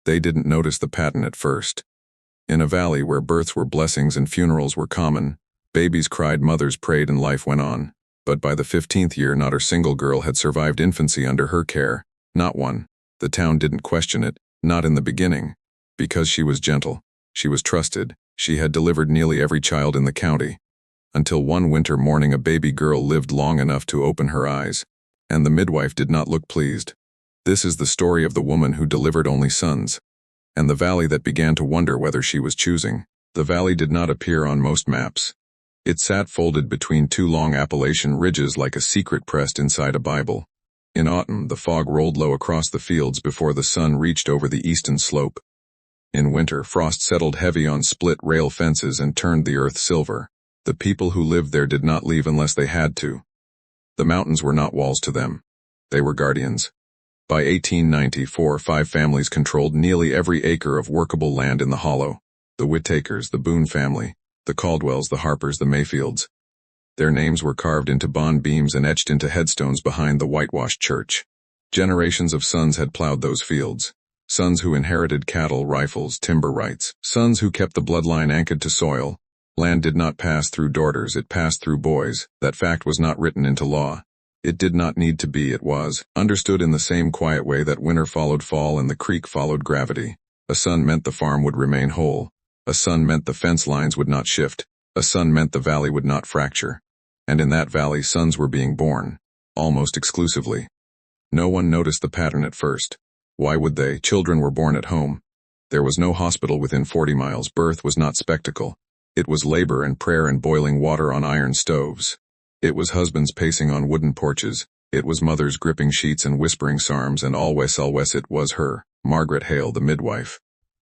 They didn't notice the pattern at first. In a valley where births were blessings and funerals were common, babies cried, mothers prayed, and life went on. But by the 15th year, not a single girl had survived infancy under her care. Not one. The town didn't question it, not in the beginning. Because she was gentle. She was trusted. She had delivered nearly every child in the county. Until one winter morning a baby girl lived long enough to open her eyes. And the midwife did not look pleased. This is the story of the woman who delivered only sons. And the valley that began to wonder whether she was choosing. The valley did not appear on most maps. It sat folded between two long Appalachian ridges like a secret pressed inside a Bible. In autumn, the fog rolled low across the fields before the sun reached over the eastern slope. In winter, frost settled heavy on split rail fences and turned the earth silver. The people who lived there did not leave unless they had to. The mountains were not walls to them. They were guardians. By 1894, 5 families controlled nearly every acre of workable land in the hollow. The Whittakers, the Boone family, the Caldwells, the Harpers, the Mayfields. Their names were carved into bond beams and etched into headstones behind the whitewashed church. Generations of sons had plowed those fields. Sons who inherited cattle, rifles, timber rights. Sons who kept the bloodline anchored to soil. Land did not pass through daughters, it passed through boys. That fact was not written into law. It did not need to be, it was understood in the same quiet way that winter followed fall and the creek followed gravity. A son meant the farm would remain whole. A son meant the fence lines would not shift. A son meant the valley would not fracture. And in that valley sons were being born. Almost exclusively. No one noticed the pattern at first. Why would they? Children were born at home. There was no hospital within 40 miles. Birth was not spectacle. It was labor and prayer and boiling water on iron stoves. It was husbands pacing on wooden porches. It was mothers gripping sheets and whispering psalms, and always it was her, Margaret Hale, the midwife.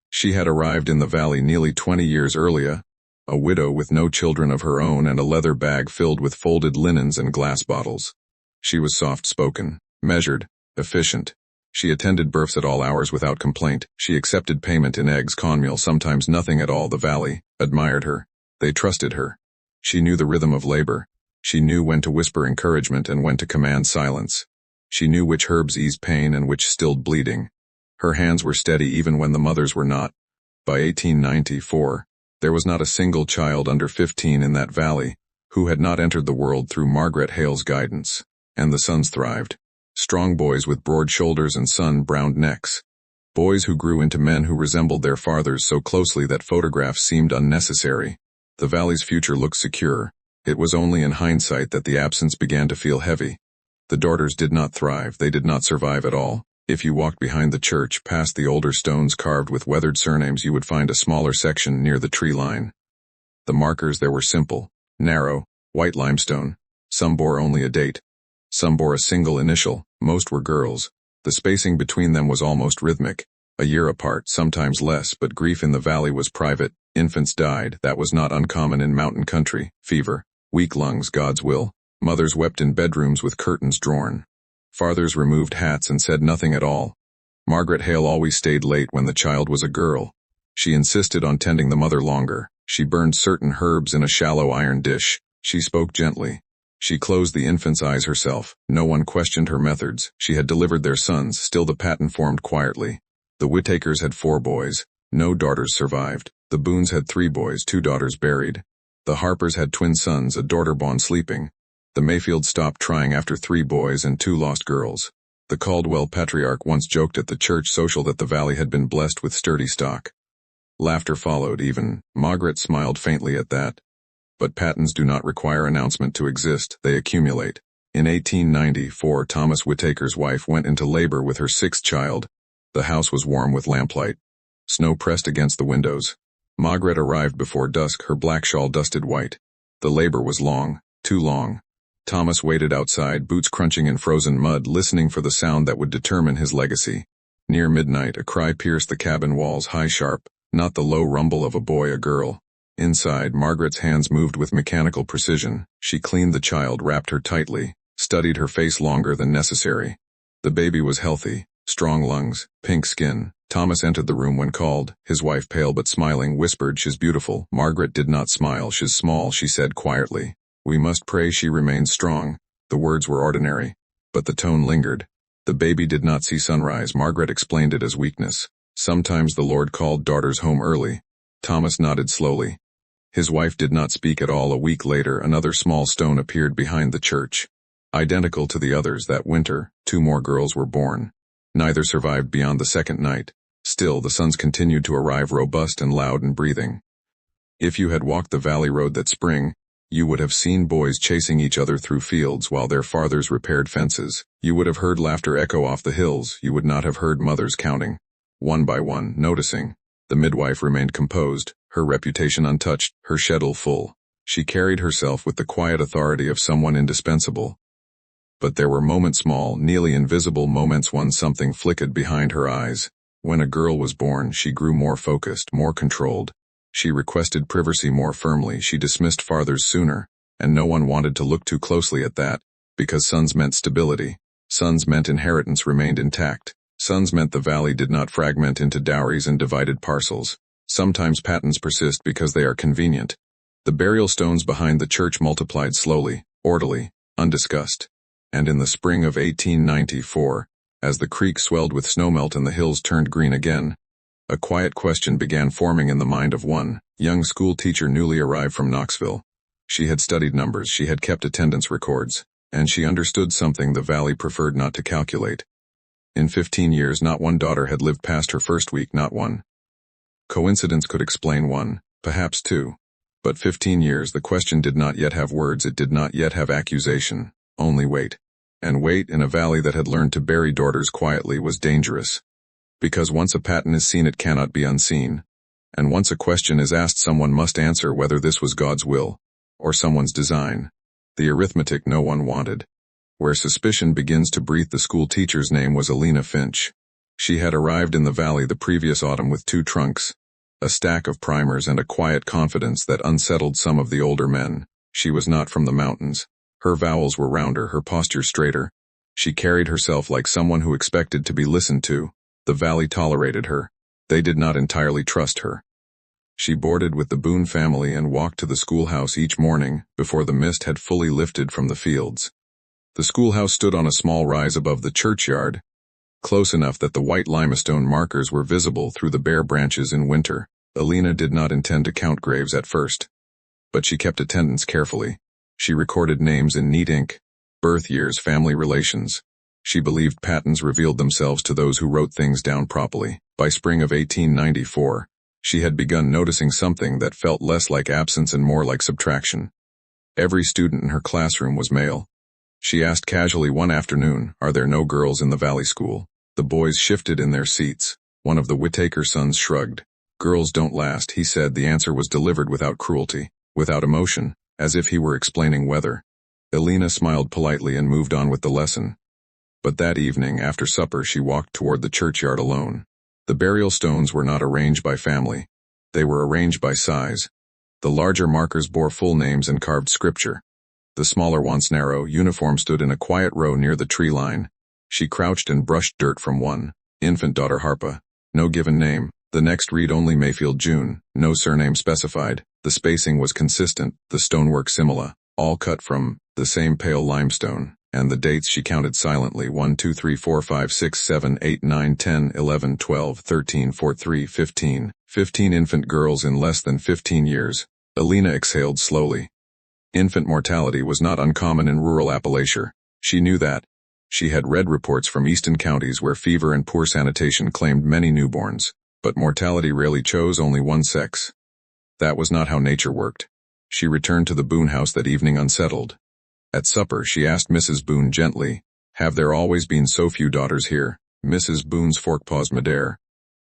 She had arrived in the valley nearly 20 years earlier, a widow with no children of her own and a leather bag filled with folded linens and glass bottles. She was soft-spoken, measured, efficient. She attended births at all hours without complaint. She accepted payment in eggs, cornmeal, sometimes nothing at all. The valley admired her. They trusted her. She knew the rhythm of labor. She knew when to whisper encouragement and when to command silence. She knew which herbs eased pain and which stilled bleeding. Her hands were steady even when the mothers were not. By 1894, there was not a single child under 15 in that valley who had not entered the world through Margaret Hale's guidance. And the sons thrived. Strong boys with broad shoulders and sun-browned necks. Boys who grew into men who resembled their fathers so closely that photographs seemed unnecessary. The valley's future looked secure. It was only in hindsight that the absence began to feel heavy. The daughters did not thrive, they did not survive at all. If you walked behind the church, past the older stones carved with weathered surnames, you would find a smaller section near the tree line. The markers there were simple, narrow, white limestone. Some bore only a date. Some bore a single initial, most were girls. The spacing between them was almost rhythmic. A year apart, sometimes less, but grief in the valley was private. Infants died, that was not uncommon in mountain country. Fever. Weak lungs, God's will. Mothers wept in bedrooms with curtains drawn. Fathers removed hats and said nothing at all. Margaret Hale always stayed late when the child was a girl. She insisted on tending the mother longer. She burned certain herbs in a shallow iron dish. She spoke gently. She closed the infant's eyes herself. No one questioned her methods. She had delivered their sons, still the pattern formed quietly. The Whittakers had 4 boys. No daughters survived. The Boones had 3 boys, 2 daughters buried. The Harpers had twin sons, a daughter born sleeping. The Mayfields stopped trying after 3 boys and 2 lost girls. The Caldwell patriarch once joked at the church social that the valley had been blessed with sturdy stock. Laughter followed even. Margaret smiled faintly at that. But patterns do not require announcement to exist, they accumulate. In 1894, Thomas Whittaker's wife went into labor with her 6th child. The house was warm with lamplight. Snow pressed against the windows. Margaret arrived before dusk, her black shawl dusted white. The labor was long, too long. Thomas waited outside, boots crunching in frozen mud, listening for the sound that would determine his legacy. Near midnight, a cry pierced the cabin walls, high sharp, not the low rumble of a boy, a girl. Inside, Margaret's hands moved with mechanical precision. She cleaned the child, wrapped her tightly, studied her face longer than necessary. The baby was healthy, strong lungs, pink skin. Thomas entered the room when called. His wife, pale but smiling, whispered, "She's beautiful." Margaret did not smile. "She's small," she said quietly. "We must pray she remains strong." The words were ordinary, but the tone lingered. The baby did not see sunrise. Margaret explained it as weakness. Sometimes the Lord called daughters home early. Thomas nodded slowly. His wife did not speak at all. A week later, another small stone appeared behind the church. Identical to the others that winter, 2 more girls were born. Neither survived beyond the second night. Still, the sons continued to arrive robust and loud and breathing. If you had walked the valley road that spring, you would have seen boys chasing each other through fields while their fathers repaired fences. You would have heard laughter echo off the hills. You would not have heard mothers counting, one by one, noticing. The midwife remained composed, her reputation untouched, her schedule full. She carried herself with the quiet authority of someone indispensable. But there were moments, small, nearly invisible moments, when something flickered behind her eyes. When a girl was born, she grew more focused, more controlled. She requested privacy more firmly. She dismissed fathers sooner, and no one wanted to look too closely at that, because sons meant stability. Sons meant inheritance remained intact. Sons meant the valley did not fragment into dowries and divided parcels. Sometimes patterns persist because they are convenient. The burial stones behind the church multiplied slowly, orderly, undiscussed. And in the spring of 1894, as the creek swelled with snowmelt and the hills turned green again, a quiet question began forming in the mind of one young school teacher newly arrived from Knoxville. She had studied numbers, she had kept attendance records, and she understood something the valley preferred not to calculate. In 15 years, not one daughter had lived past her first week, not one. Coincidence could explain one, perhaps two. But 15 years, the question did not yet have words, it did not yet have accusation, only weight. And weight in a valley that had learned to bury daughters quietly was dangerous. Because once a pattern is seen, it cannot be unseen. And once a question is asked, someone must answer whether this was God's will, or someone's design. The arithmetic no one wanted. Where suspicion begins to breathe. The school teacher's name was Alina Finch. She had arrived in the valley the previous autumn with 2 trunks, a stack of primers, and a quiet confidence that unsettled some of the older men. She was not from the mountains. Her vowels were rounder, her posture straighter. She carried herself like someone who expected to be listened to. The valley tolerated her. They did not entirely trust her. She boarded with the Boone family and walked to the schoolhouse each morning before the mist had fully lifted from the fields. The schoolhouse stood on a small rise above the churchyard, close enough that the white limestone markers were visible through the bare branches in winter. Alina did not intend to count graves at first, but she kept attendance carefully. She recorded names in neat ink, birth years, family relations. She believed patterns revealed themselves to those who wrote things down properly. By spring of 1894, she had begun noticing something that felt less like absence and more like subtraction. Every student in her classroom was male. She asked casually one afternoon, "Are there no girls in the valley school?" The boys shifted in their seats. One of the Whittaker sons shrugged. "Girls don't last," he said. The answer was delivered without cruelty, without emotion, as if he were explaining weather. Alina smiled politely and moved on with the lesson. But that evening, after supper, she walked toward the churchyard alone. The burial stones were not arranged by family. They were arranged by size. The larger markers bore full names and carved scripture. The smaller ones, narrow, uniform, stood in a quiet row near the tree line. She crouched and brushed dirt from one. Infant daughter Harpa. No given name. The next read only Mayfield June. No surname specified. The spacing was consistent, the stonework similar, all cut from the same pale limestone. And the dates she counted silently: 1, 2, 3, 4, 5, 6, 7, 8, 9, 10, 11, 12, 13, 14, 15. 15 infant girls in less than 15 years. Alina exhaled slowly. Infant mortality was not uncommon in rural Appalachia. She knew that. She had read reports from eastern counties where fever and poor sanitation claimed many newborns, but mortality rarely chose only one sex. That was not how nature worked. She returned to the Boone house that evening unsettled. At supper, she asked Mrs. Boone gently, "Have there always been so few daughters here?" Mrs. Boone's fork paused midair.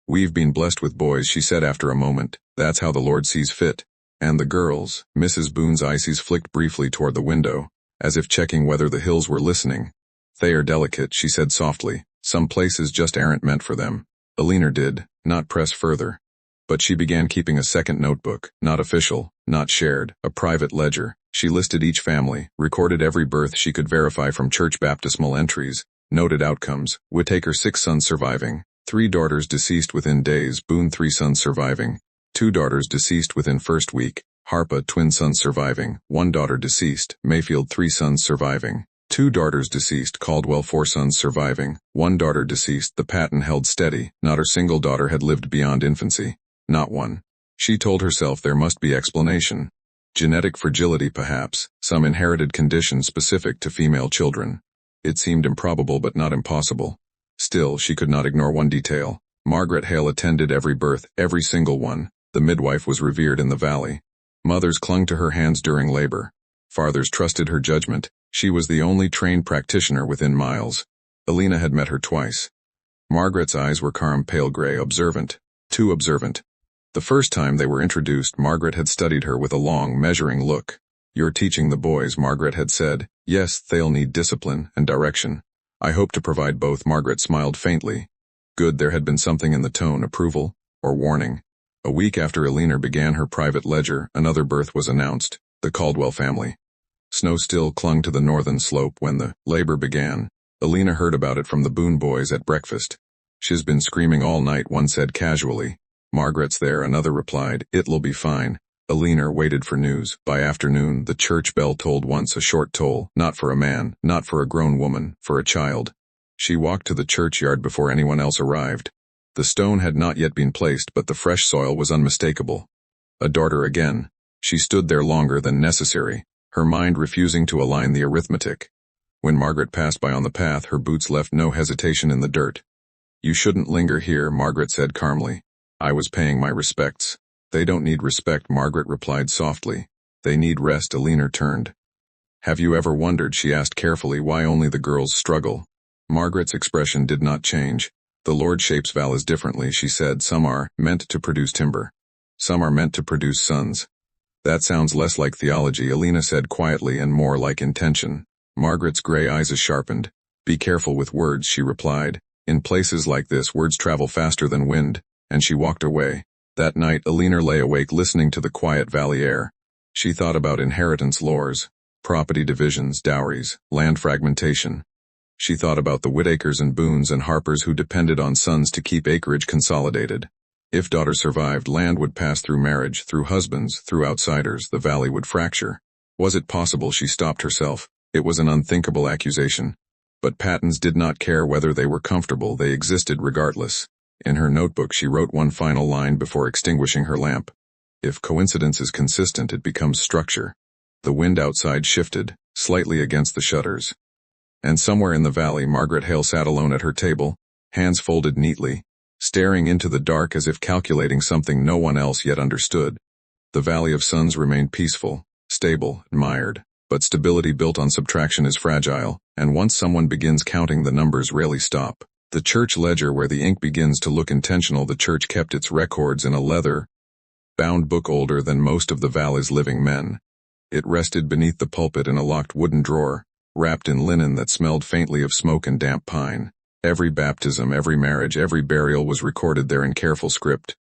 "We've been blessed with boys," she said after a moment. "That's how the Lord sees fit." "And the girls?" Mrs. Boone's eyes flicked briefly toward the window, as if checking whether the hills were listening. "They are delicate," she said softly. "Some places just aren't meant for them." Alina did not press further. But she began keeping a second notebook, not official, not shared, a private ledger. She listed each family, recorded every birth she could verify from church baptismal entries, noted outcomes: Whittaker 6 sons surviving, 3 daughters deceased within days, Boone 3 sons surviving, 2 daughters deceased within first week, Harpa twin sons surviving, 1 daughter deceased, Mayfield 3 sons surviving, 2 daughters deceased, Caldwell 4 sons surviving, 1 daughter deceased. The pattern held steady. Not a single daughter had lived beyond infancy. Not one. She told herself there must be explanation. Genetic fragility perhaps, some inherited condition specific to female children. It seemed improbable but not impossible. Still, she could not ignore one detail. Margaret Hale attended every birth, every single one. The midwife was revered in the valley. Mothers clung to her hands during labor. Fathers trusted her judgment. She was the only trained practitioner within miles. Alina had met her twice. Margaret's eyes were calm, pale gray, observant. Too observant. The first time they were introduced, Margaret had studied her with a long, measuring look. "You're teaching the boys," Margaret had said. "Yes, they'll need discipline and direction. I hope to provide both." Margaret smiled faintly. Good, there had been something in the tone, approval or warning. A week after Alina began her private ledger, another birth was announced, the Caldwell family. Snow still clung to the northern slope when the labor began. Alina heard about it from the Boone boys at breakfast. "She's been screaming all night," one said casually. "Margaret's there," another replied. "It'll be fine." Alina waited for news. By afternoon, the church bell tolled once, a short toll, not for a man, not for a grown woman, for a child. She walked to the churchyard before anyone else arrived. The stone had not yet been placed, but the fresh soil was unmistakable. A daughter again. She stood there longer than necessary, her mind refusing to align the arithmetic. When Margaret passed by on the path, her boots left no hesitation in the dirt. "You shouldn't linger here," Margaret said calmly. "I was paying my respects." "They don't need respect," Margaret replied softly. "They need rest." Alina turned. "Have you ever wondered," she asked carefully, "why only the girls struggle?" Margaret's expression did not change. "The Lord shapes valleys differently," she said. "Some are meant to produce timber. Some are meant to produce sons." "That sounds less like theology," Alina said quietly, "and more like intention." Margaret's gray eyes sharpened. "Be careful with words," she replied. "In places like this, words travel faster than wind," and she walked away. That night, Alina lay awake listening to the quiet valley air. She thought about inheritance laws, property divisions, dowries, land fragmentation. She thought about the Whitakers and Boones and Harpers who depended on sons to keep acreage consolidated. If daughters survived, land would pass through marriage, through husbands, through outsiders. The valley would fracture. Was it possible? She stopped herself. It was an unthinkable accusation. But Pattons did not care whether they were comfortable. They existed regardless. In her notebook, she wrote one final line before extinguishing her lamp. "If coincidence is consistent, it becomes structure." The wind outside shifted, slightly against the shutters. And somewhere in the valley, Margaret Hale sat alone at her table, hands folded neatly, staring into the dark as if calculating something no one else yet understood. The Valley of Suns remained peaceful, stable, admired. But stability built on subtraction is fragile, and once someone begins counting, the numbers rarely stop. The church ledger, where the ink begins to look intentional. The church kept its records in a leather-bound book older than most of the valley's living men. It rested beneath the pulpit in a locked wooden drawer, wrapped in linen that smelled faintly of smoke and damp pine. Every baptism, every marriage, every burial was recorded there in careful script.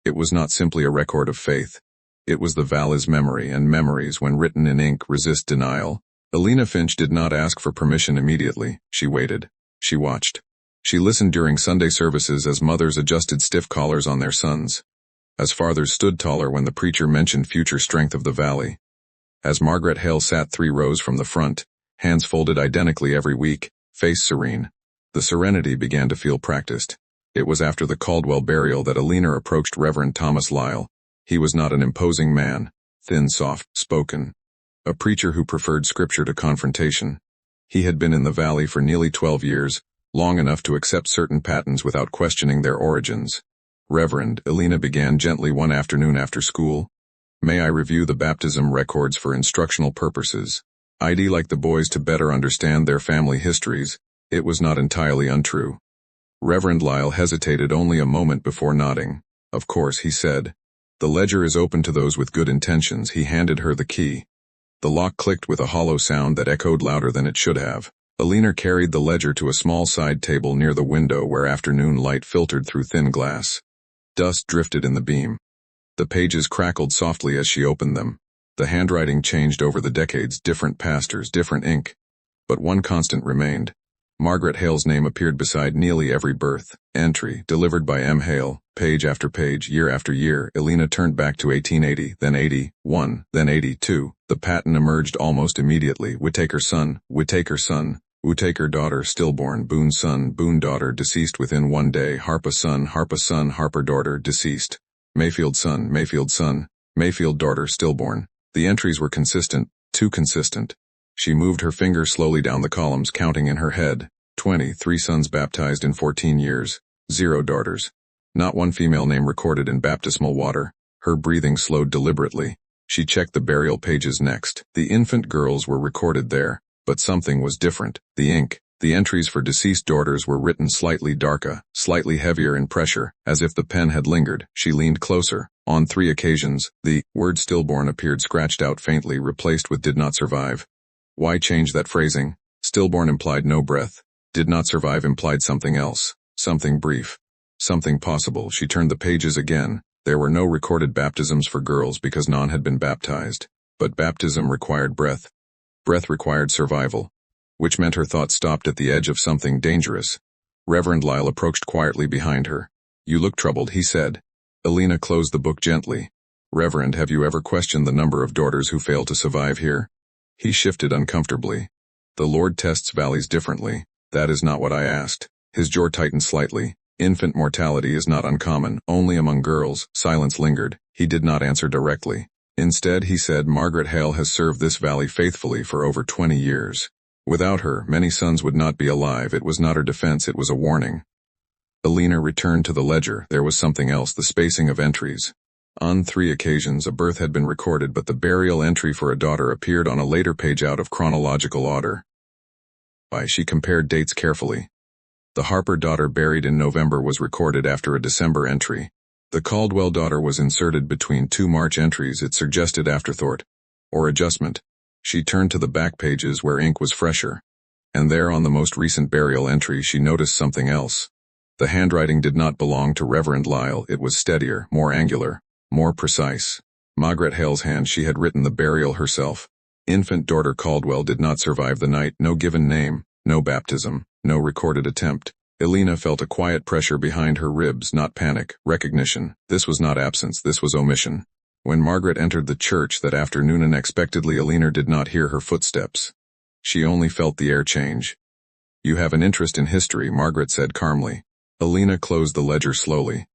It was not simply a record of faith. It was the valley's memory, and memories, when written in ink, resist denial. Alina Finch did not ask for permission immediately. She waited. She watched. She listened during Sunday services as mothers adjusted stiff collars on their sons. As fathers stood taller when the preacher mentioned future strength of the valley. As Margaret Hale sat 3 rows from the front, hands folded identically every week, face serene. The serenity began to feel practiced. It was after the Caldwell burial that Alina approached Reverend Thomas Lyle. He was not an imposing man, thin, soft-spoken. A preacher who preferred scripture to confrontation. He had been in the valley for nearly 12 years, long enough to accept certain patterns without questioning their origins. "Reverend," Alina began gently one afternoon after school, "may I review the baptism records for instructional purposes? I'd like the boys to better understand their family histories." It was not entirely untrue. Reverend Lyle hesitated only a moment before nodding. "Of course," he said. "The ledger is open to those with good intentions." He handed her the key. The lock clicked with a hollow sound that echoed louder than it should have. Alina carried the ledger to a small side table near the window where afternoon light filtered through thin glass. Dust drifted in the beam. The pages crackled softly as she opened them. The handwriting changed over the decades, different pastors, different ink. But one constant remained. Margaret Hale's name appeared beside nearly every birth entry, delivered by M. Hale, page after page, year after year. Elena turned back to 1880, then 81, then 82. The pattern emerged almost immediately. Whittaker son, Whittaker son, Whittaker daughter stillborn, Boone son, Boone daughter deceased within 1 day, Harpa son, Harper daughter deceased, Mayfield son, Mayfield daughter stillborn. The entries were consistent, too consistent. She moved her finger slowly down the columns, counting in her head. 23 sons baptized in 14 years, 0 daughters. Not one female name recorded in baptismal water. Her breathing slowed deliberately. She checked the burial pages next. The infant girls were recorded there, but something was different. The ink. The entries for deceased daughters were written slightly darker, slightly heavier in pressure, as if the pen had lingered. She leaned closer. On 3 occasions, the word stillborn appeared scratched out faintly, replaced with did not survive. Why change that phrasing? Stillborn implied no breath. Did not survive implied something else. Something brief. Something possible. She turned the pages again. There were no recorded baptisms for girls because none had been baptized. But baptism required breath. Breath required survival. Which meant her thoughts stopped at the edge of something dangerous. Reverend Lyle approached quietly behind her. You look troubled, he said. Elena closed the book gently. Reverend, have you ever questioned the number of daughters who fail to survive here? He shifted uncomfortably. The Lord tests valleys differently. That is not what I asked. His jaw tightened slightly. Infant mortality is not uncommon, only among girls. Silence lingered. He did not answer directly. Instead, he said, Margaret Hale has served this valley faithfully for over 20 years. Without her, many sons would not be alive. It was not her defense, it was a warning. Elena returned to the ledger. There was something else, the spacing of entries. On 3 occasions a birth had been recorded, but the burial entry for a daughter appeared on a later page out of chronological order. She compared dates carefully. The Harper daughter buried in November was recorded after a December entry. The Caldwell daughter was inserted between 2 March entries. It suggested afterthought, or adjustment. She turned to the back pages where ink was fresher. And there on the most recent burial entry she noticed something else. The handwriting did not belong to Reverend Lyle. It was steadier, more angular, more precise. Margaret Hale's hand. She had written the burial herself. Infant daughter Caldwell did not survive the night. No given name, no baptism, no recorded attempt. Elena felt a quiet pressure behind her ribs, not panic, recognition. This was not absence, this was omission. When Margaret entered the church that afternoon unexpectedly, Elena did not hear her footsteps. She only felt the air change. You have an interest in history, Margaret said calmly. Elena closed the ledger slowly.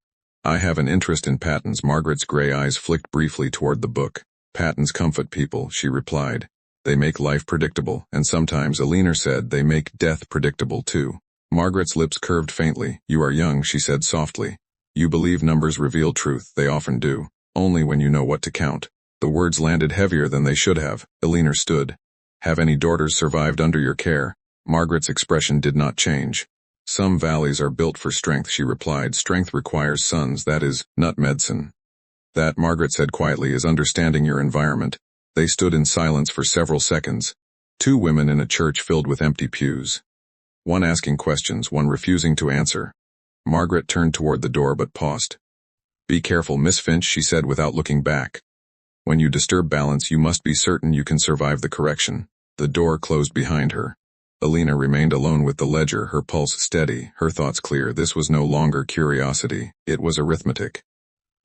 I have an interest in patterns. Margaret's gray eyes flicked briefly toward the book. Patterns comfort people, she replied. They make life predictable, and sometimes, Elena said, they make death predictable too. Margaret's lips curved faintly. You are young, she said softly. You believe numbers reveal truth. They often do. Only when you know what to count. The words landed heavier than they should have. Elena stood. Have any daughters survived under your care? Margaret's expression did not change. Some valleys are built for strength, she replied. Strength requires sons, that is, not medicine. That, Margaret said quietly, is understanding your environment. They stood in silence for several seconds. 2 women in a church filled with empty pews. One asking questions, one refusing to answer. Margaret turned toward the door but paused. Be careful, Miss Finch, she said without looking back. When you disturb balance, you must be certain you can survive the correction. The door closed behind her. Elena remained alone with the ledger, her pulse steady, her thoughts clear. This was no longer curiosity, it was arithmetic.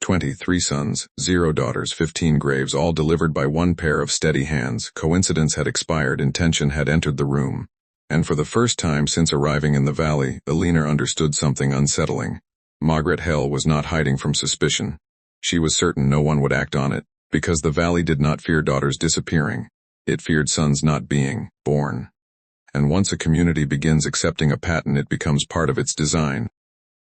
23 sons, 0 daughters, 15 graves, all delivered by one pair of steady hands. Coincidence had expired, intention had entered the room. And for the first time since arriving in the valley, Elena understood something unsettling. Margaret Hale was not hiding from suspicion. She was certain no one would act on it, because the valley did not fear daughters disappearing. It feared sons not being born. And once a community begins accepting a pattern, it becomes part of its design.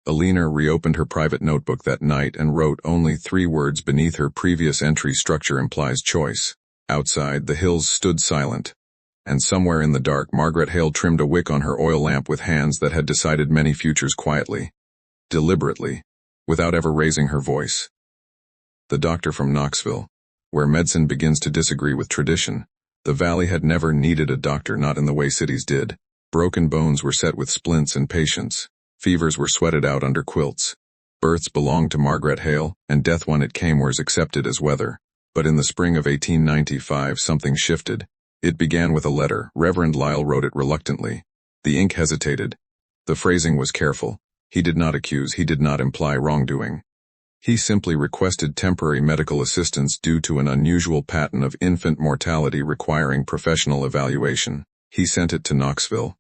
Elena reopened her private notebook that night and wrote only 3 words beneath her previous entry. Structure implies choice. Outside, the hills stood silent. And somewhere in the dark, Margaret Hale trimmed a wick on her oil lamp with hands that had decided many futures quietly. Deliberately. Without ever raising her voice. The doctor from Knoxville. Where medicine begins to disagree with tradition. The valley had never needed a doctor, not in the way cities did. Broken bones were set with splints and patience. Fevers were sweated out under quilts. Births belonged to Margaret Hale, and death when it came was accepted as weather. But in the spring of 1895 something shifted. It began with a letter. Reverend Lyle wrote it reluctantly. The ink hesitated. The phrasing was careful. He did not accuse, he did not imply wrongdoing. He simply requested temporary medical assistance due to an unusual pattern of infant mortality requiring professional evaluation. He sent it to Knoxville.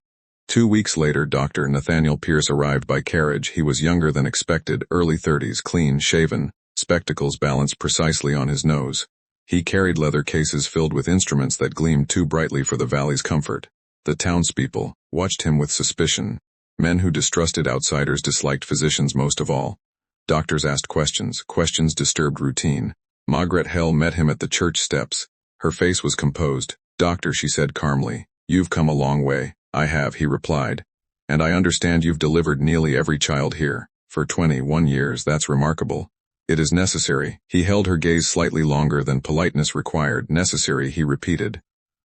2 weeks later, Dr. Nathaniel Pierce arrived by carriage. He was younger than expected, early 30s, clean shaven, spectacles balanced precisely on his nose. He carried leather cases filled with instruments that gleamed too brightly for the valley's comfort. The townspeople watched him with suspicion. Men who distrusted outsiders disliked physicians most of all. Doctors asked questions. Questions disturbed routine. Margaret Hale met him at the church steps. Her face was composed. "Doctor," she said calmly, "you've come a long way." "I have," he replied. "And I understand you've delivered nearly every child here. For 21 years, that's remarkable." "It is necessary." He held her gaze slightly longer than politeness required. "Necessary," he repeated.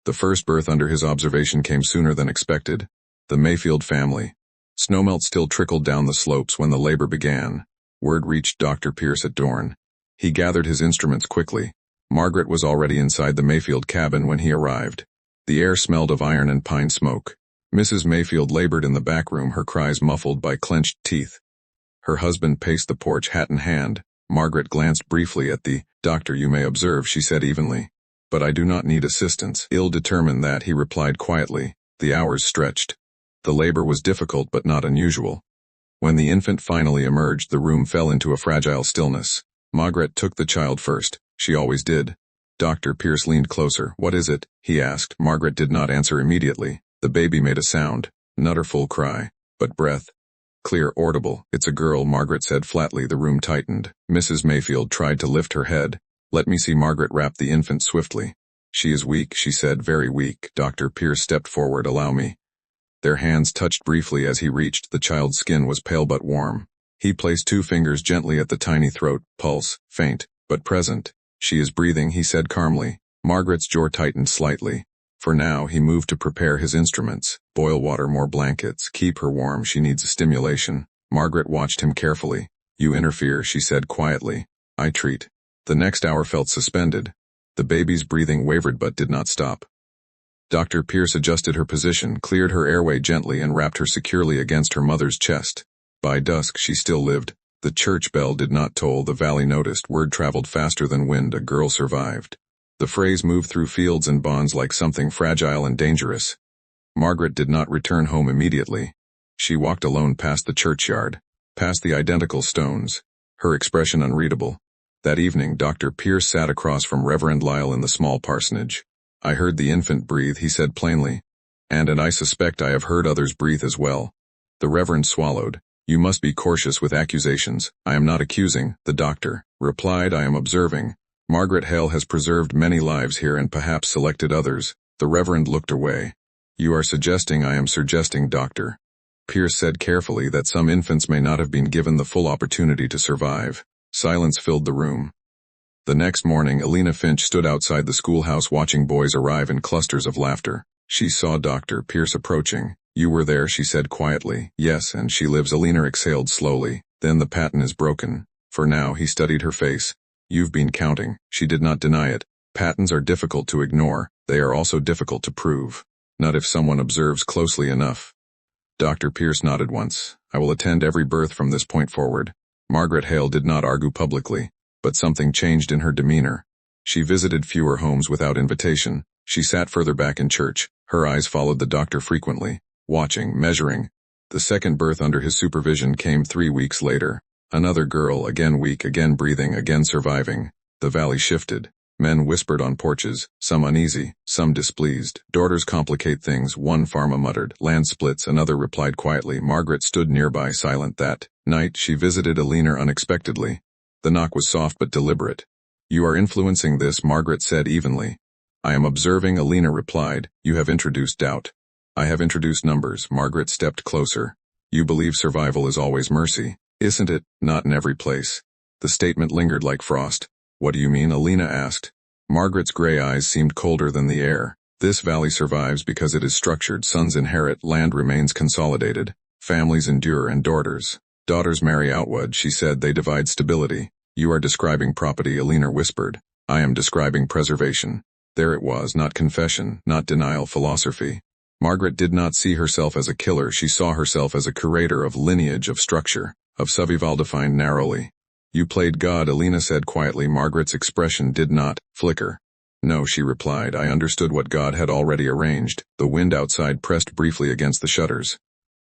The first birth under his observation came sooner than expected. The Mayfield family. Snowmelt still trickled down the slopes when the labor began. Word reached Dr. Pierce at dawn. He gathered his instruments quickly. Margaret was already inside the Mayfield cabin when he arrived. The air smelled of iron and pine smoke. Mrs. Mayfield labored in the back room, her cries muffled by clenched teeth. Her husband paced the porch, hat in hand. Margaret glanced briefly at the doctor. "You may observe," she said evenly. "But I do not need assistance." Ill-determined that, he replied quietly. The hours stretched. The labor was difficult but not unusual. When the infant finally emerged, the room fell into a fragile stillness. Margaret took the child first. She always did. Dr. Pierce leaned closer. "What is it?" he asked. Margaret did not answer immediately. The baby made a sound, not her full cry, but breath. Clear, audible. "It's a girl," Margaret said flatly. The room tightened. Mrs. Mayfield tried to lift her head. "Let me see." Margaret wrapped the infant swiftly. "She is weak," she said, "very weak." Dr. Pierce stepped forward. "Allow me." Their hands touched briefly as he reached. The child's skin was pale but warm. He placed 2 fingers gently at the tiny throat, pulse, faint, but present. "She is breathing," he said calmly. Margaret's jaw tightened slightly. For now, he moved to prepare his instruments. Boil water, more blankets, keep her warm, she needs a stimulation. Margaret watched him carefully. "You interfere," she said quietly. "I treat." The next hour felt suspended. The baby's breathing wavered but did not stop. Dr. Pierce adjusted her position, cleared her airway gently, and wrapped her securely against her mother's chest. By dusk, she still lived. The church bell did not toll. The valley noticed. Word traveled faster than wind. A girl survived. The phrase moved through fields and bonds like something fragile and dangerous. Margaret did not return home immediately. She walked alone past the churchyard, past the identical stones, her expression unreadable. That evening, Dr. Pierce sat across from Reverend Lyle in the small parsonage. "I heard the infant breathe," he said plainly. And I suspect I have heard others breathe as well." The Reverend swallowed. "You must be cautious with accusations." "I am not accusing," the doctor replied. "I am observing. Margaret Hale has preserved many lives here and perhaps selected others." The Reverend looked away. "You are suggesting." "I am suggesting, Dr. Pierce said carefully, "that some infants may not have been given the full opportunity to survive." Silence filled the room. The next morning, Alina Finch stood outside the schoolhouse watching boys arrive in clusters of laughter. She saw Dr. Pierce approaching. "You were there," she said quietly. "Yes, and she lives." Alina exhaled slowly. "Then the pattern is broken." For now, he studied her face. "You've been counting." She did not deny it. Patterns are difficult to ignore. They are also difficult to prove. Not if someone observes closely enough. Dr. Pierce nodded once. "I will attend every birth from this point forward." Margaret Hale did not argue publicly, but something changed in her demeanor. She visited fewer homes without invitation. She sat further back in church. Her eyes followed the doctor frequently, watching, measuring. The second birth under his supervision came 3 weeks later. Another girl, again weak, again breathing, again surviving. The valley shifted. Men whispered on porches, some uneasy, some displeased. "Daughters complicate things," one pharma muttered. "Land splits," another replied quietly. Margaret stood nearby, silent. That night, she visited Alina unexpectedly. The knock was soft but deliberate. "You are influencing this," Margaret said evenly. "I am observing," Alina replied. "You have introduced doubt." "I have introduced numbers." Margaret stepped closer. "You believe survival is always mercy, isn't it?" "Not in every place." The statement lingered like frost. "What do you mean?" Alina asked. Margaret's gray eyes seemed colder than the air. "This valley survives because it is structured. Sons inherit, land remains consolidated. Families endure, and daughters marry outward," she said. "They divide stability." "You are describing property," Alina whispered. "I am describing preservation." There it was, not confession, not denial, philosophy. Margaret did not see herself as a killer, she saw herself as a curator of lineage, of structure, of survival defined narrowly. You played God, Alina said quietly. Margaret's expression did not flicker. No, she replied, I understood what God had already arranged. The wind outside pressed briefly against the shutters.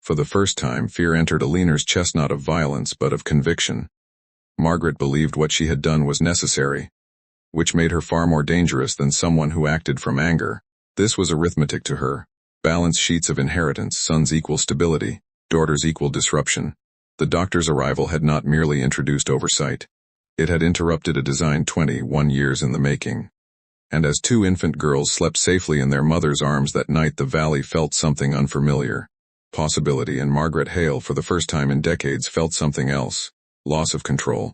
For the first time, fear entered Alina's chest, not of violence, but of conviction. Margaret believed what she had done was necessary, which made her far more dangerous than someone who acted from anger. This was arithmetic to her. Balance sheets of inheritance, sons equal stability, daughters equal disruption. The doctor's arrival had not merely introduced oversight. It had interrupted a design 21 years in the making. And as two infant girls slept safely in their mother's arms that night, the valley felt something unfamiliar. Possibility, and Margaret Hale, for the first time in decades, felt something else. Loss of control.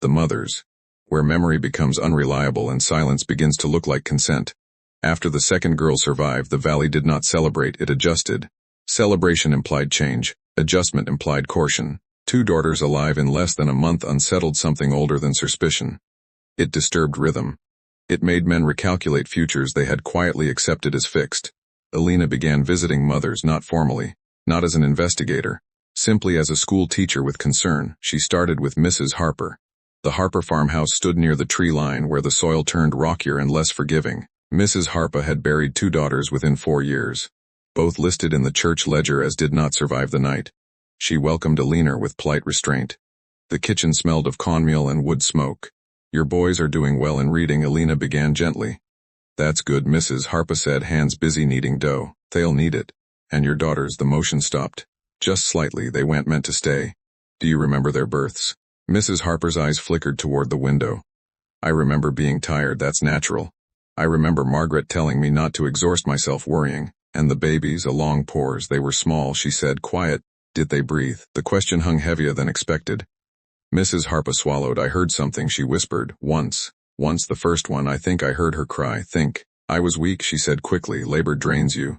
The mothers, where memory becomes unreliable and silence begins to look like consent. After the second girl survived, the valley did not celebrate, it adjusted. Celebration implied change. Adjustment implied caution. Two daughters alive in less than a month unsettled something older than suspicion. It disturbed rhythm. It made men recalculate futures they had quietly accepted as fixed. Alina began visiting mothers, not formally, not as an investigator, simply as a school teacher with concern. She started with Mrs. Harper. The Harper farmhouse stood near the tree line where the soil turned rockier and less forgiving. Mrs. Harper had buried two daughters within 4 years. Both listed in the church ledger as did not survive the night. She welcomed Alina with polite restraint. The kitchen smelled of cornmeal and wood smoke. Your boys are doing well in reading, Alina began gently. That's good, Mrs. Harper said, hands busy kneading dough. They'll need it. And your daughters, the motion stopped. Just slightly, they weren't meant to stay. Do you remember their births? Mrs. Harper's eyes flickered toward the window. I remember being tired, that's natural. I remember Margaret telling me not to exhaust myself worrying. And the babies, a long pause. They were small, she said, quiet. Did they breathe? The question hung heavier than expected. Mrs. Harper swallowed. I heard something, she whispered. Once the first one, I think I heard her cry. Think. I was weak, she said quickly. Labor drains you.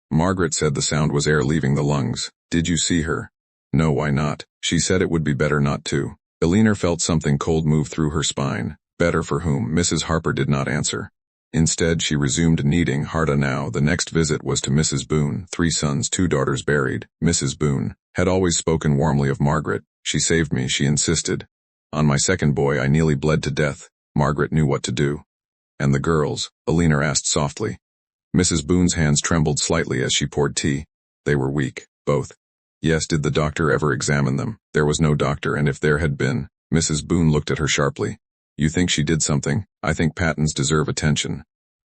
Margaret said the sound was air leaving the lungs. Did you see her? No, why not? She said it would be better not to. Alina felt something cold move through her spine. Better for whom? Mrs. Harper did not answer. Instead, she resumed kneading harder now. The next visit was to Mrs. Boone. 3 sons, 2 daughters buried. Mrs. Boone had always spoken warmly of Margaret. She saved me, she insisted. On my second boy, I nearly bled to death. Margaret knew what to do. And the girls? Alina asked softly. Mrs. Boone's hands trembled slightly as she poured tea. They were weak, both. Yes, did the doctor ever examine them? There was no doctor, and if there had been, Mrs. Boone looked at her sharply. You think she did something? I think patents deserve attention.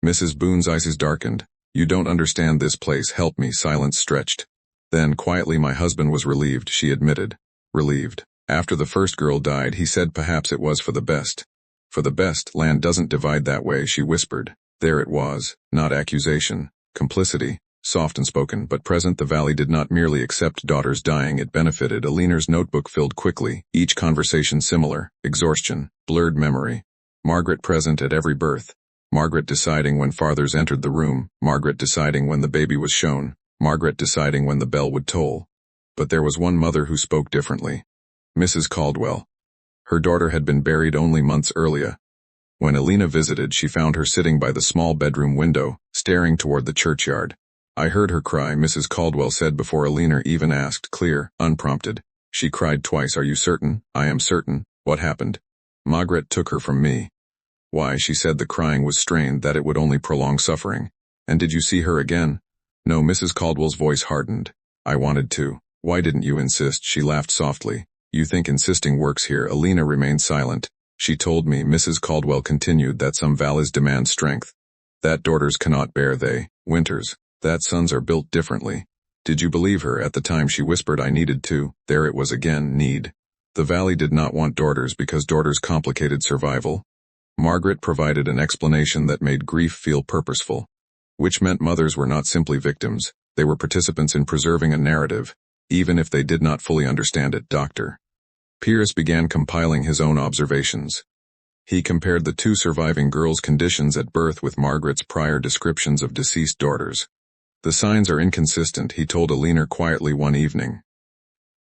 Mrs. Boone's eyes darkened. You don't understand this place, help me. Silence stretched. Then, quietly, my husband was relieved, she admitted. Relieved. After the first girl died, he said perhaps it was for the best. For the best, land doesn't divide that way, she whispered. There it was, not accusation, complicity, soft and spoken, but present. The valley did not merely accept daughters dying, it benefited. Alina's notebook filled quickly, each conversation similar, exhaustion, blurred memory. Margaret present at every birth. Margaret deciding when fathers entered the room, Margaret deciding when the baby was shown, Margaret deciding when the bell would toll. But there was one mother who spoke differently. Mrs. Caldwell. Her daughter had been buried only months earlier. When Alina visited, she found her sitting by the small bedroom window, staring toward the churchyard. I heard her cry, Mrs. Caldwell said before Alina even asked, clear, unprompted. She cried twice. Are you certain? I am certain. What happened? Margaret took her from me. Why, she said the crying was strained, that it would only prolong suffering. And did you see her again? No, Mrs. Caldwell's voice hardened. I wanted to. Why didn't you insist? She laughed softly. You think insisting works here? Alina remained silent. She told me, Mrs. Caldwell continued, that some valleys demand strength. That daughters cannot bear winters. That sons are built differently. Did you believe her? At the time she whispered I needed to. There it was again, need. The valley did not want daughters because daughters complicated survival. Margaret provided an explanation that made grief feel purposeful. Which meant mothers were not simply victims, they were participants in preserving a narrative, even if they did not fully understand it. Dr. Pierce began compiling his own observations. He compared the 2 surviving girls' conditions at birth with Margaret's prior descriptions of deceased daughters. The signs are inconsistent, he told Alina quietly one evening.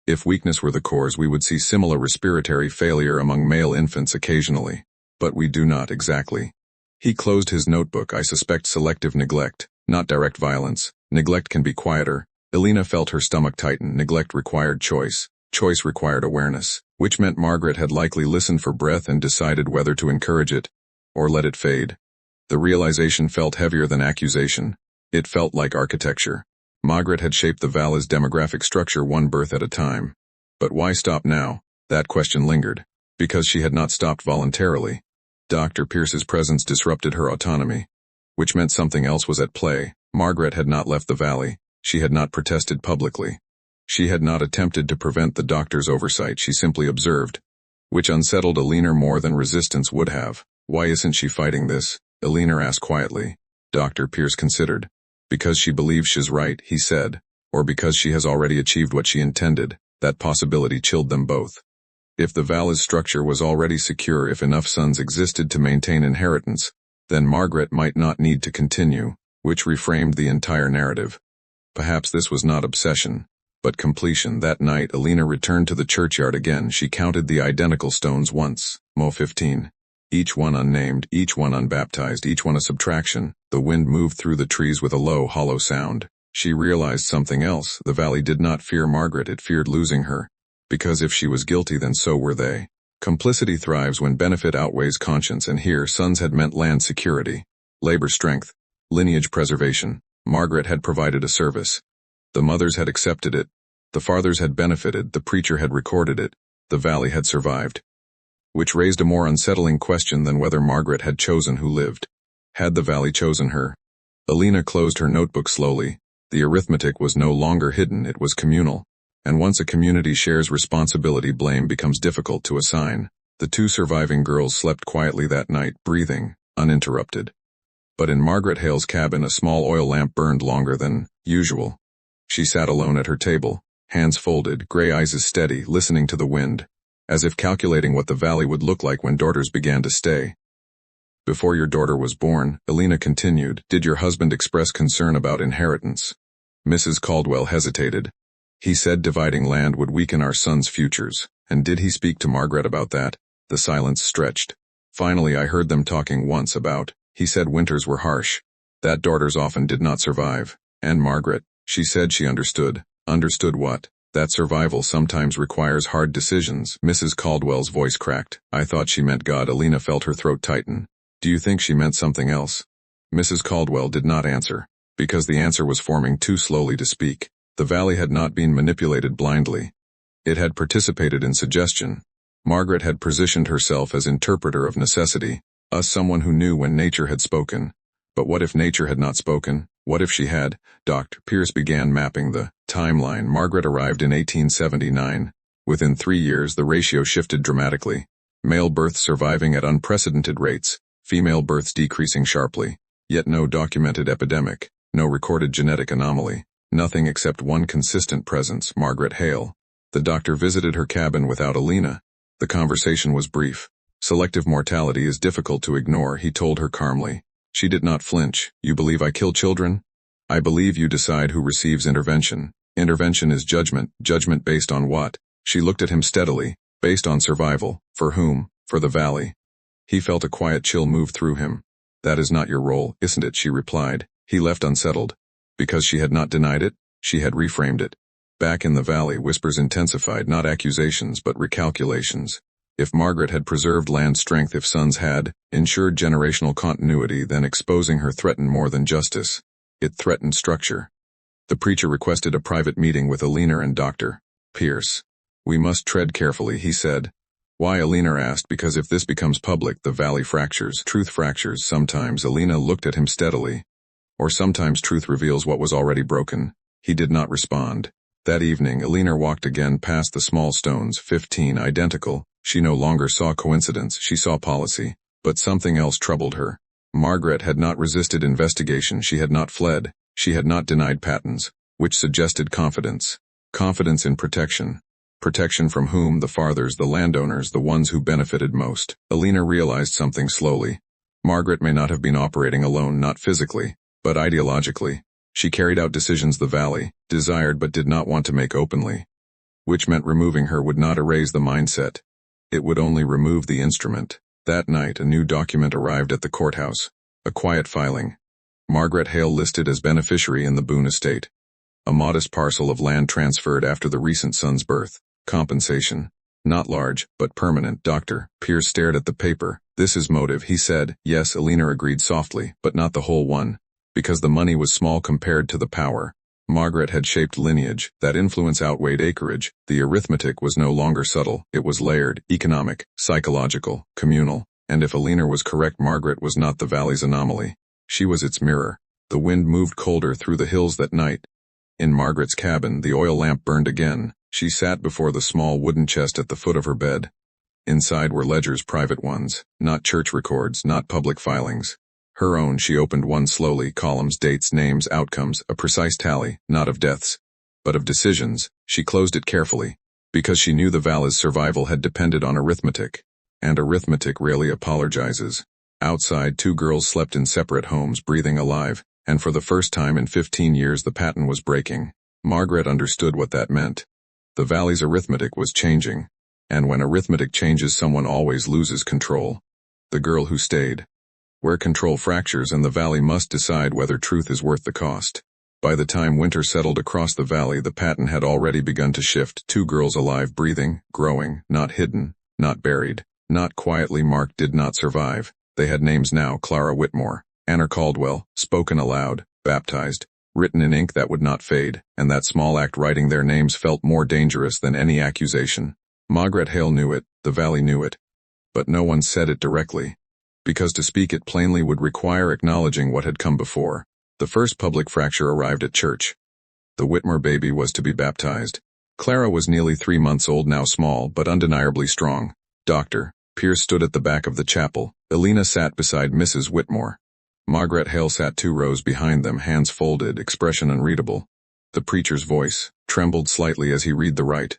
If weakness were the cause, we would see similar respiratory failure among male infants occasionally. But we do not exactly. He closed his notebook. I suspect selective neglect, not direct violence, Neglect can be quieter. Elena felt her stomach tighten. Neglect required choice. Choice required awareness, which meant Margaret had likely listened for breath and decided whether to encourage it or let it fade. The realization felt heavier than accusation. It felt like architecture. Margaret had shaped the valley's demographic structure one birth at a time. But why stop now? That question lingered. Because she had not stopped voluntarily. Dr. Pierce's presence disrupted her autonomy, which meant something else was at play. Margaret had not left the valley. She had not protested publicly. She had not attempted to prevent the doctor's oversight. She simply observed, which unsettled Elena more than resistance would have. Why isn't she fighting this? Elena asked quietly. Dr. Pierce considered. Because she believes she's right, he said, or because she has already achieved what she intended. That possibility chilled them both. If the valley's structure was already secure, if enough sons existed to maintain inheritance, then Margaret might not need to continue, which reframed the entire narrative. Perhaps this was not obsession, but completion. That night Elena returned to the churchyard again. She counted the identical stones once, 15. Each one unnamed, each one unbaptized, each one a subtraction. The wind moved through the trees with a low, hollow sound. She realized something else. The valley did not fear Margaret, it feared losing her. Because if she was guilty, then so were they. Complicity thrives when benefit outweighs conscience, and here sons had meant land security, labor strength, lineage preservation. Margaret had provided a service. The mothers had accepted it. The fathers had benefited. The preacher had recorded it. The valley had survived. Which raised a more unsettling question than whether Margaret had chosen who lived. Had the valley chosen her? Elena closed her notebook slowly. The arithmetic was no longer hidden, it was communal. And once a community shares responsibility, blame becomes difficult to assign. The two surviving girls slept quietly that night, breathing, uninterrupted. But in Margaret Hale's cabin, a small oil lamp burned longer than usual. She sat alone at her table, hands folded, gray eyes steady, listening to the wind, as if calculating what the valley would look like when daughters began to stay. Before your daughter was born, Elena continued, did your husband express concern about inheritance? Mrs. Caldwell hesitated. He said dividing land would weaken our sons' futures. And did he speak to Margaret about that? The silence stretched. Finally I heard them talking once about, he said winters were harsh, that daughters often did not survive. And Margaret, she said she understood. Understood what? That survival sometimes requires hard decisions. Mrs. Caldwell's voice cracked. I thought she meant God. Elena felt her throat tighten. Do you think she meant something else? Mrs. Caldwell did not answer, because the answer was forming too slowly to speak. The valley had not been manipulated blindly. It had participated in suggestion. Margaret had positioned herself as interpreter of necessity, as someone who knew when nature had spoken. But what if nature had not spoken? What if she had? Dr. Pierce began mapping the timeline. Margaret arrived in 1879. Within 3 years, the ratio shifted dramatically. Male births surviving at unprecedented rates, female births decreasing sharply. Yet no documented epidemic, no recorded genetic anomaly, nothing except one consistent presence, Margaret Hale. The doctor visited her cabin without Elena. The conversation was brief. Selective mortality is difficult to ignore, he told her calmly. She did not flinch. You believe I kill children? I believe you decide who receives intervention. Intervention is judgment. Judgment based on what? She looked at him steadily. Based on survival. For whom? For the valley. He felt a quiet chill move through him. That is not your role, isn't it? She replied. He left unsettled. Because she had not denied it, she had reframed it. Back in the valley, whispers intensified, not accusations but recalculations. If Margaret had preserved land strength, if sons had ensured generational continuity, then exposing her threatened more than justice. It threatened structure. The preacher requested a private meeting with Elena and Dr. Pierce. We must tread carefully, he said. Why? Elena asked. Because if this becomes public, the valley fractures. Truth fractures sometimes. Elena looked at him steadily. Or sometimes truth reveals what was already broken. He did not respond. That evening, Elena walked again past the small stones, 15 identical. She no longer saw coincidence, she saw policy. But something else troubled her. Margaret had not resisted investigation, she had not fled, she had not denied patents, which suggested confidence. Confidence in protection. Protection from whom? The fathers, the landowners, the ones who benefited most. Elena realized something slowly. Margaret may not have been operating alone, not physically, but ideologically. She carried out decisions the valley desired but did not want to make openly. Which meant removing her would not erase the mindset. It would only remove the instrument. That night, a new document arrived at the courthouse. A quiet filing. Margaret Hale listed as beneficiary in the Boone estate. A modest parcel of land transferred after the recent son's birth. Compensation. Not large, but permanent. Dr. Pierce stared at the paper. This is motive, he said. Yes, Alina agreed softly, but not the whole one. Because the money was small compared to the power. Margaret had shaped lineage, that influence outweighed acreage. The arithmetic was no longer subtle, it was layered, economic, psychological, communal. And if Alina was correct, Margaret was not the valley's anomaly. She was its mirror. The wind moved colder through the hills that night. In Margaret's cabin, the oil lamp burned again. She sat before the small wooden chest at the foot of her bed. Inside were ledgers, private ones, not church records, not public filings. Her own. She opened one slowly, columns, dates, names, outcomes, a precise tally, not of deaths, but of decisions. She closed it carefully, because she knew the valley's survival had depended on arithmetic, and arithmetic rarely apologizes. Outside, 2 girls slept in separate homes, breathing alive, and for the first time in 15 years the pattern was breaking. Margaret understood what that meant. The valley's arithmetic was changing, and when arithmetic changes, someone always loses control. The girl who stayed. Where control fractures, and the valley must decide whether truth is worth the cost. By the time winter settled across the valley, the pattern had already begun to shift. 2 girls alive, breathing, growing, not hidden, not buried, not quietly marked, did not survive. They had names now: Clara Whitmore, Anna Caldwell, spoken aloud, baptized, written in ink that would not fade, and that small act, writing their names, felt more dangerous than any accusation. Margaret Hale knew it, the valley knew it, but no one said it directly, because to speak it plainly would require acknowledging what had come before. The first public fracture arrived at church. The Whitmore baby was to be baptized. Clara was nearly 3 months old now, small but undeniably strong. Dr. Pierce stood at the back of the chapel. Alina sat beside Mrs. Whitmore. Margaret Hale sat 2 rows behind them, hands folded, expression unreadable. The preacher's voice trembled slightly as he read the rite.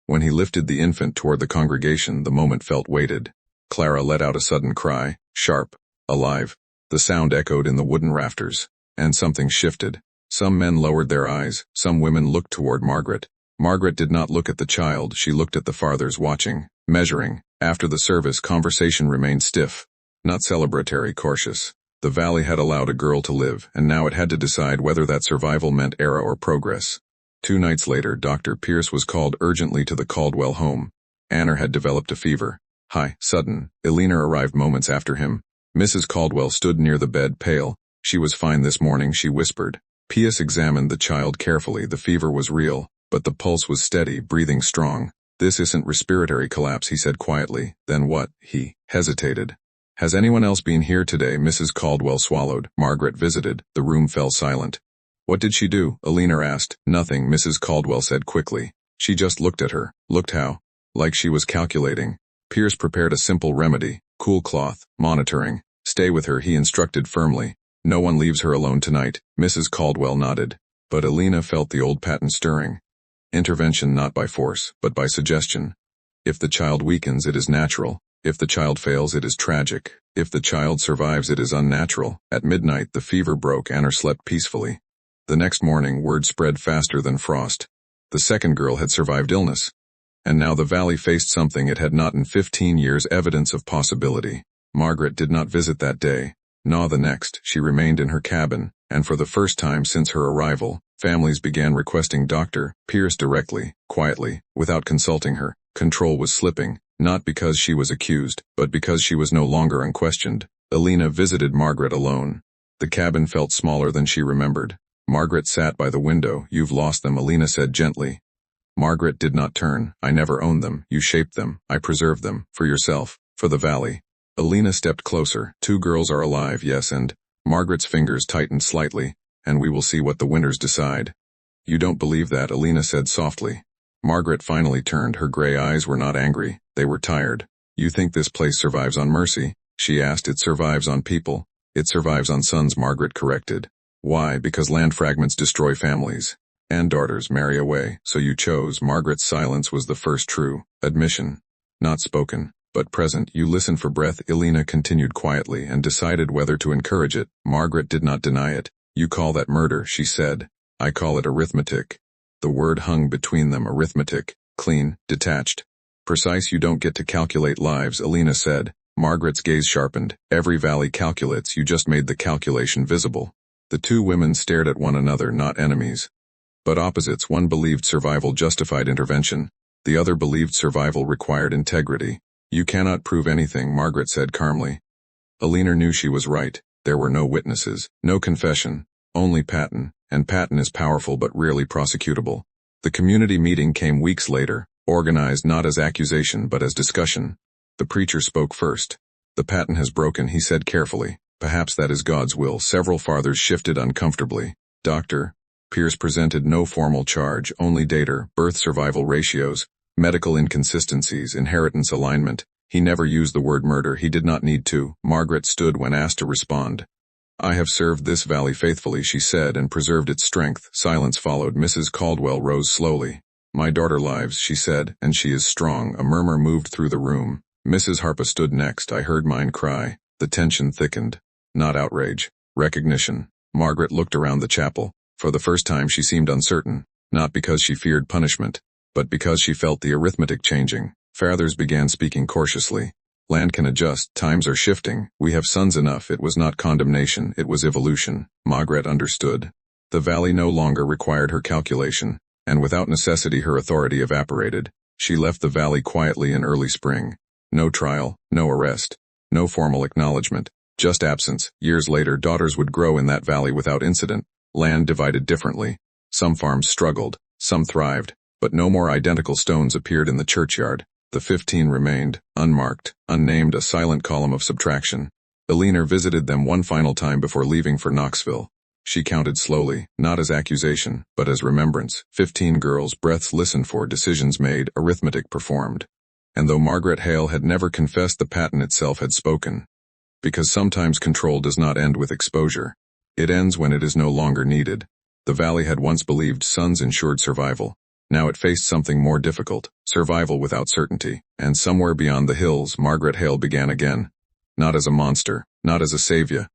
When he lifted the infant toward the congregation, the moment felt weighted. Clara let out a sudden cry, sharp, alive. The sound echoed in the wooden rafters, and something shifted. Some men lowered their eyes, some women looked toward Margaret. Margaret did not look at the child, she looked at the fathers, watching, measuring. After the service, conversation remained stiff, not celebratory, cautious. The valley had allowed a girl to live, and now it had to decide whether that survival meant era or progress. 2 nights later, Dr. Pierce was called urgently to the Caldwell home. Anna had developed a fever. High, sudden. Alina arrived moments after him. Mrs. Caldwell stood near the bed, pale. She was fine this morning, she whispered. Pierce examined the child carefully. The fever was real, but the pulse was steady, breathing strong. This isn't respiratory collapse, he said quietly. Then what? He hesitated. Has anyone else been here today? Mrs. Caldwell swallowed. Margaret visited. The room fell silent. What did she do? Alina asked. Nothing, Mrs. Caldwell said quickly. She just looked at her. Looked how? Like she was calculating. Pierce prepared a simple remedy. Cool cloth, monitoring. Stay with her, he instructed firmly. No one leaves her alone tonight. Mrs. Caldwell nodded. But Alina felt the old pattern stirring. Intervention not by force, but by suggestion. If the child weakens, it is natural. If the child fails, it is tragic. If the child survives, it is unnatural. At midnight, the fever broke. Anna slept peacefully. The next morning, word spread faster than frost. The second girl had survived illness. And now the valley faced something it had not in 15 years, evidence of possibility. Margaret did not visit that day, nor the next. She remained in her cabin, and for the first time since her arrival, families began requesting Dr. Pierce directly, quietly, without consulting her. Control was slipping, not because she was accused, but because she was no longer unquestioned. Alina visited Margaret alone. The cabin felt smaller than she remembered. Margaret sat by the window. You've lost them, Alina said gently. Margaret did not turn. I never owned them. You shaped them. I preserved them. For yourself. For the valley. Alina stepped closer. 2 girls are alive, yes, and Margaret's fingers tightened slightly. And we will see what the winners decide. You don't believe that, Alina said softly. Margaret finally turned. Her gray eyes were not angry. They were tired. You think this place survives on mercy? She asked. It survives on people. It survives on sons, Margaret corrected. Why? Because land fragments destroy families. And daughters marry away. So you chose. Margaret's silence was the first true admission. Not spoken, but present. You listened for breath, Alina continued quietly, and decided whether to encourage it. Margaret did not deny it. You call that murder, she said. I call it arithmetic. The word hung between them. Arithmetic. Clean, detached. Precise. You don't get to calculate lives, Alina said. Margaret's gaze sharpened. Every valley calculates. You just made the calculation visible. The two women stared at one another, not enemies, but opposites. One believed survival justified intervention. The other believed survival required integrity. You cannot prove anything, Margaret said calmly. Alina knew she was right. There were no witnesses, no confession, only Patton, and Patton is powerful but rarely prosecutable. The community meeting came weeks later, organized not as accusation but as discussion. The preacher spoke first. The pattern has broken, he said carefully. Perhaps that is God's will. Several fathers shifted uncomfortably. Dr. Pierce presented no formal charge, only data, birth survival ratios, medical inconsistencies, inheritance alignment. He never used the word murder. He did not need to. Margaret stood when asked to respond. I have served this valley faithfully, she said, and preserved its strength. Silence followed. Mrs. Caldwell rose slowly. My daughter lives, she said, and she is strong. A murmur moved through the room. Mrs. Harpa stood next. I heard mine cry. The tension thickened. Not outrage. Recognition. Margaret looked around the chapel. For the first time she seemed uncertain, not because she feared punishment, but because she felt the arithmetic changing. Fathers began speaking cautiously. Land can adjust, times are shifting, we have sons enough. It was not condemnation, it was evolution. Margaret understood. The valley no longer required her calculation, and without necessity her authority evaporated. She left the valley quietly in early spring. No trial, no arrest, no formal acknowledgement, just absence. Years later, daughters would grow in that valley without incident. Land divided differently. Some farms struggled, some thrived, but no more identical stones appeared in the churchyard. The 15 remained, unmarked, unnamed, a silent column of subtraction. Alina visited them one final time before leaving for Knoxville. She counted slowly, not as accusation, but as remembrance. 15 girls, breaths listened for, decisions made, arithmetic performed. And though Margaret Hale had never confessed, the pattern itself had spoken. Because sometimes control does not end with exposure. It ends when it is no longer needed. The valley had once believed sons ensured survival. Now it faced something more difficult, survival without certainty. And somewhere beyond the hills, Margaret Hale began again. Not as a monster, not as a savior,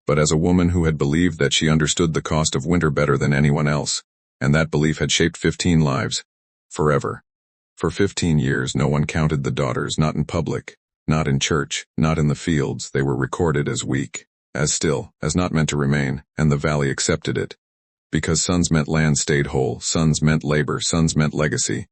but as a woman who had believed that she understood the cost of winter better than anyone else. And that belief had shaped 15 lives. Forever. For 15 years no one counted the daughters, not in public, not in church, not in the fields. They were recorded as weak, as still, as not meant to remain, and the valley accepted it. Because sons meant land stayed whole, sons meant labor, sons meant legacy.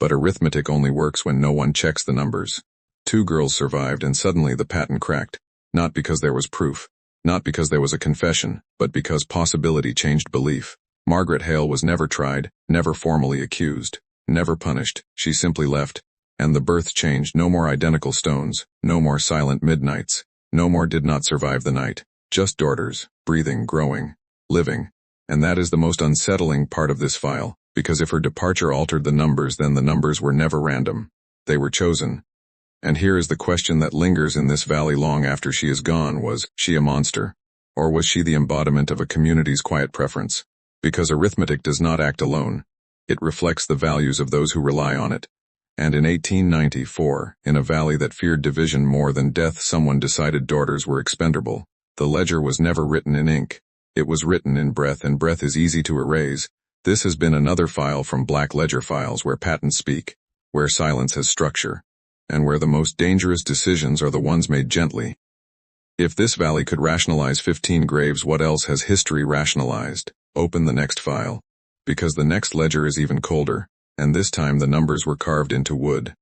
But arithmetic only works when no one checks the numbers. 2 girls survived, and suddenly the pattern cracked. Not because there was proof, not because there was a confession, but because possibility changed belief. Margaret Hale was never tried, never formally accused, never punished. She simply left, and the birth changed. No more identical stones, no more silent midnights, no more did not survive the night. Just daughters, breathing, growing, living. And that is the most unsettling part of this file, because if her departure altered the numbers, then the numbers were never random. They were chosen. And here is the question that lingers in this valley long after she is gone. Was she a monster? Or was she the embodiment of a community's quiet preference? Because arithmetic does not act alone. It reflects the values of those who rely on it. And in 1894, in a valley that feared division more than death, someone decided daughters were expendable. The ledger was never written in ink. It was written in breath, and breath is easy to erase. This has been another file from Black Ledger Files, where patents speak, where silence has structure, and where the most dangerous decisions are the ones made gently. If this valley could rationalize 15 graves, what else has history rationalized? Open the next file. Because the next ledger is even colder, and this time the numbers were carved into wood.